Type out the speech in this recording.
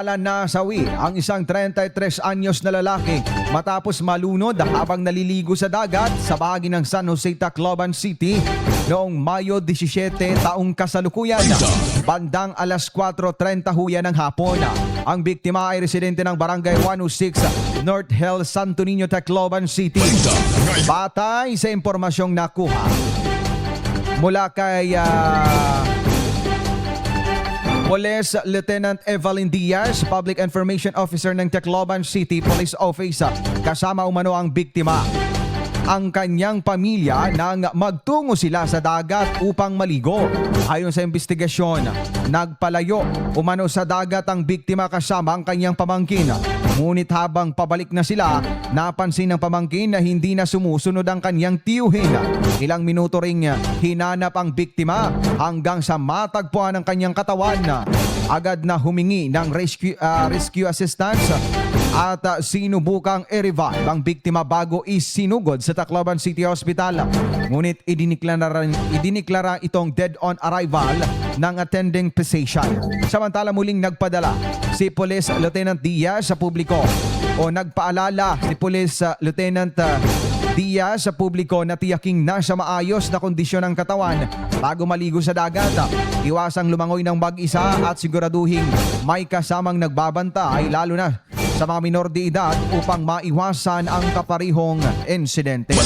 Nasawi ang isang 33 anyos na lalaki matapos malunod habang naliligo sa dagat sa bahagi ng San Jose, Tacloban City noong Mayo 17 taong kasalukuyan. Bandang alas 4:30 huya ng hapon. Ang biktima ay residente ng Barangay 106 North Hill, Santo Niño, Tacloban City. Batay sa impormasyong nakuha mula kay Police Lieutenant Evelyn Diaz, Public Information Officer ng Tacloban City Police Office, kasama umano ang biktima. Ang kanyang pamilya nang magtungo sila sa dagat upang maligo. Ayon sa investigasyon, nagpalayo umano sa dagat ang biktima kasama ang kanyang pamangkin. Ngunit habang pabalik na sila, napansin ng pamangkin na hindi na sumusunod ang kanyang tiyuhin. Ilang minuto ring hinanap ang biktima hanggang sa matagpuan ang kanyang katawan. Agad na humingi ng rescue assistance at sinubukang i-revive ang biktima bago isinugod sa Tacloban City Hospital. Ngunit idiniklara itong dead on arrival ng attending physician. Samantala muling nagpadala si Police Lieutenant Diaz sa publiko o nagpaalala si Police Lieutenant Diaz sa publiko na tiyaking nasa maayos na kondisyon ng katawan bago maligo sa dagat. Iwasang lumangoy ng mag-isa at siguraduhin may kasamang nagbabantay lalo na sa mga minor de edad upang maiwasan ang kaparihong insidente.